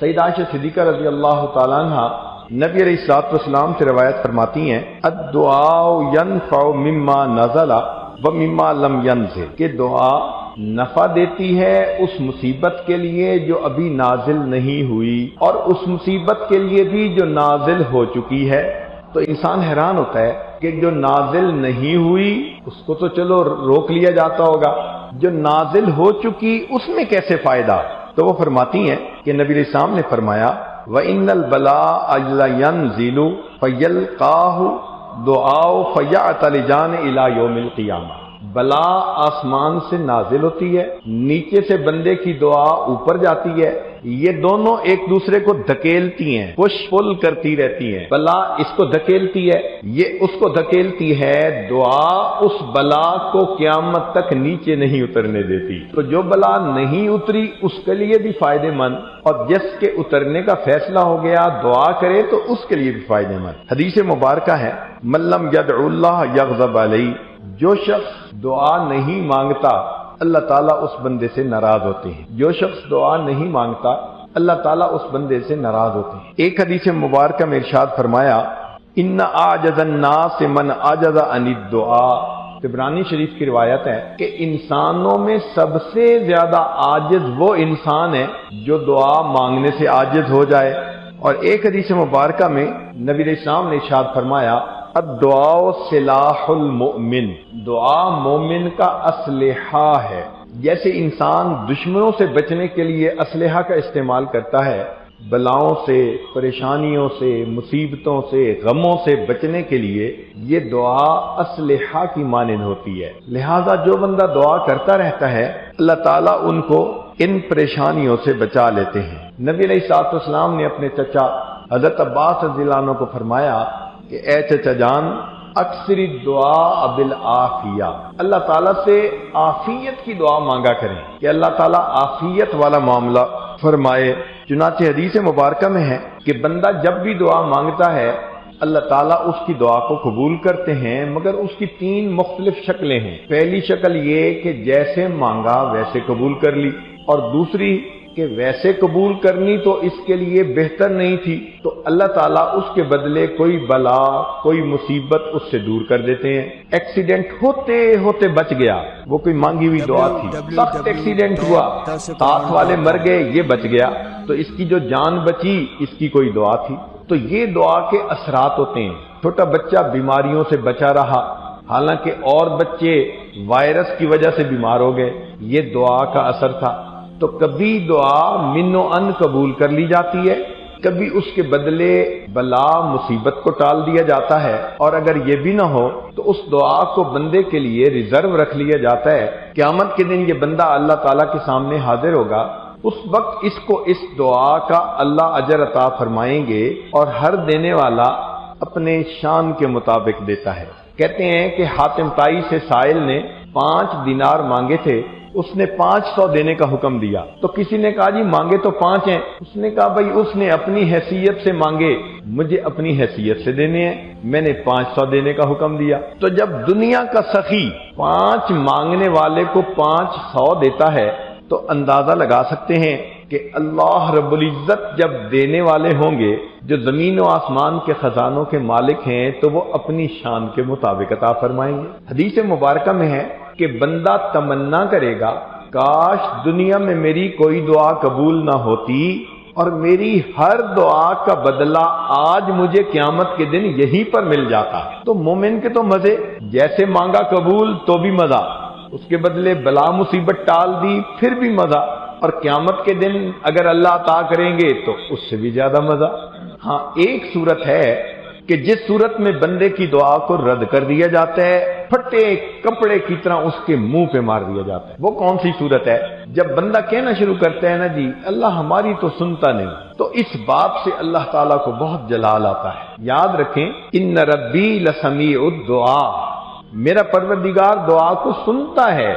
سیدہ عائشہ صدیقہ رضی اللہ تعالیٰ عنہ نبی علیہ الصلوۃ والسلام سے روایت فرماتی ہیں الدعاء ينفع مما نزل ومما لم ينزل، کہ دعا نفع دیتی ہے اس مصیبت کے لیے جو ابھی نازل نہیں ہوئی اور اس مصیبت کے لیے بھی جو نازل ہو چکی ہے۔ تو انسان حیران ہوتا ہے کہ جو نازل نہیں ہوئی اس کو تو چلو روک لیا جاتا ہوگا، جو نازل ہو چکی اس میں کیسے فائدہ؟ تو وہ فرماتی ہیں کہ نبی علیہ السلام نے فرمایا وَإِنَّ الْبَلَاءَ لَيَنْزِلُ فَيَلْقَاهُ دُعَاءُ فَيَعْتَلِجَانِ إِلَى يَوْمِ الْقِيَامَةِ، بلا آسمان سے نازل ہوتی ہے، نیچے سے بندے کی دعا اوپر جاتی ہے، یہ دونوں ایک دوسرے کو دھکیلتی ہیں، پش پل کرتی رہتی ہیں۔ بلا اس کو دھکیلتی ہے، یہ اس کو دھکیلتی ہے، دعا اس بلا کو قیامت تک نیچے نہیں اترنے دیتی۔ تو جو بلا نہیں اتری اس کے لیے بھی فائدے مند، اور جس کے اترنے کا فیصلہ ہو گیا دعا کرے تو اس کے لیے بھی فائدے مند۔ حدیث مبارکہ ہے من لم يدع اللہ یغضب علیہ، جو شخص دعا نہیں مانگتا اللہ تعالیٰ اس بندے سے ناراض ہوتے ہیں، جو شخص دعا نہیں مانگتا اللہ تعالیٰ اس بندے سے ناراض ہوتے ہیں۔ ایک حدیث مبارکہ میں ارشاد فرمایا ان اعجز الناس من عجز عن الدعاء، طبرانی شریف کی روایت ہے کہ انسانوں میں سب سے زیادہ عاجز وہ انسان ہے جو دعا مانگنے سے عاجز ہو جائے۔ اور ایک حدیث مبارکہ میں نبی علیہ السلام نے ارشاد فرمایا الدعاء سلاح المؤمن، دعا مومن کا اسلحہ ہے۔ جیسے انسان دشمنوں سے بچنے کے لیے اسلحہ کا استعمال کرتا ہے، بلاؤں سے، پریشانیوں سے، مصیبتوں سے، غموں سے بچنے کے لیے یہ دعا اسلحہ کی مانند ہوتی ہے۔ لہذا جو بندہ دعا کرتا رہتا ہے اللہ تعالیٰ ان کو ان پریشانیوں سے بچا لیتے ہیں۔ نبی علیہ الصلوۃ والسلام نے اپنے چچا حضرت عباس رضی اللہ عنہ کو فرمایا کہ اے چچا جان اکثر دعا بالعافیہ، اللہ تعالیٰ سے عافیت کی دعا مانگا کریں کہ اللہ تعالیٰ عافیت والا معاملہ فرمائے۔ چنانچہ حدیث مبارکہ میں ہے کہ بندہ جب بھی دعا مانگتا ہے اللہ تعالیٰ اس کی دعا کو قبول کرتے ہیں، مگر اس کی 3 مختلف شکلیں ہیں۔ پہلی شکل یہ کہ جیسے مانگا ویسے قبول کر لی، اور دوسری کہ ویسے قبول کرنی تو اس کے لیے بہتر نہیں تھی تو اللہ تعالیٰ اس کے بدلے کوئی بلا، کوئی مصیبت اس سے دور کر دیتے ہیں۔ ایکسیڈنٹ ہوتے ہوتے بچ گیا، وہ کوئی مانگی ہوئی دعا تھی، سخت ایکسیڈنٹ ہوا، ساتھ والے مر گئے، یہ بچ گیا، تو اس کی جو جان بچی اس کی کوئی دعا تھی۔ تو یہ دعا کے اثرات ہوتے ہیں۔ چھوٹا بچہ بیماریوں سے بچا رہا، حالانکہ اور بچے وائرس کی وجہ سے بیمار ہو گئے، یہ دعا کا اثر تھا۔ تو کبھی دعا من و ان قبول کر لی جاتی ہے، کبھی اس کے بدلے بلا مصیبت کو ٹال دیا جاتا ہے، اور اگر یہ بھی نہ ہو تو اس دعا کو بندے کے لیے ریزرو رکھ لیا جاتا ہے۔ قیامت کے دن یہ بندہ اللہ تعالیٰ کے سامنے حاضر ہوگا، اس وقت اس کو اس دعا کا اللہ اجر عطا فرمائیں گے، اور ہر دینے والا اپنے شان کے مطابق دیتا ہے۔ کہتے ہیں کہ حاتم طائی سے سائل نے 5 دینار مانگے تھے، اس نے 500 دینے کا حکم دیا، تو کسی نے کہا جی مانگے تو 5 ہیں، اس نے کہا بھائی اس نے اپنی حیثیت سے مانگے، مجھے اپنی حیثیت سے دینے ہیں، میں نے 500 دینے کا حکم دیا۔ تو جب دنیا کا سخی 5 مانگنے والے کو 500 دیتا ہے تو اندازہ لگا سکتے ہیں کہ اللہ رب العزت جب دینے والے ہوں گے، جو زمین و آسمان کے خزانوں کے مالک ہیں، تو وہ اپنی شان کے مطابق عطا فرمائیں گے۔ حدیث مبارکہ میں ہے کہ بندہ تمنا کرے گا کاش دنیا میں میری کوئی دعا قبول نہ ہوتی اور میری ہر دعا کا بدلہ آج مجھے قیامت کے دن یہیں پر مل جاتا۔ تو مومن کے تو مزے، جیسے مانگا قبول تو بھی مزہ، اس کے بدلے بلا مصیبت ٹال دی پھر بھی مزہ، اور قیامت کے دن اگر اللہ عطا کریں گے تو اس سے بھی زیادہ مزہ۔ ہاں ایک صورت ہے کہ جس صورت میں بندے کی دعا کو رد کر دیا جاتا ہے، پھٹے کپڑے کی طرح اس کے منہ پہ مار دیا جاتا ہے۔ وہ کون سی صورت ہے؟ جب بندہ کہنا شروع کرتا ہے نا جی اللہ ہماری تو سنتا نہیں، تو اس بات سے اللہ تعالیٰ کو بہت جلال آتا ہے۔ یاد رکھیں ان ربی لسمیع الدعاء، میرا پروردگار دعا کو سنتا ہے،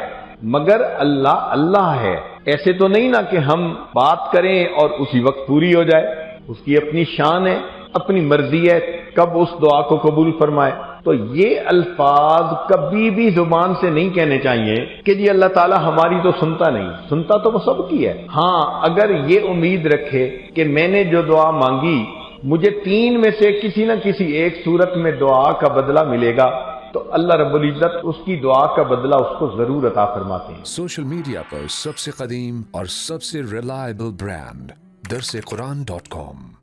مگر اللہ ہے، ایسے تو نہیں نا کہ ہم بات کریں اور اسی وقت پوری ہو جائے، اس کی اپنی شان ہے، اپنی مرضی ہے کب اس دعا کو قبول فرمائے۔ تو یہ الفاظ کبھی بھی زبان سے نہیں کہنے چاہیے کہ جی اللہ تعالیٰ ہماری تو سنتا نہیں، سنتا تو وہ سب کی ہے۔ ہاں اگر یہ امید رکھے کہ میں نے جو دعا مانگی مجھے تین میں سے کسی نہ کسی ایک صورت میں دعا کا بدلہ ملے گا، تو اللہ رب العزت اس کی دعا کا بدلہ اس کو ضرور عطا فرماتے ہیں۔ سوشل میڈیا پر سب سے قدیم اور سب سے ریلائبل برانڈ درسقرآن.com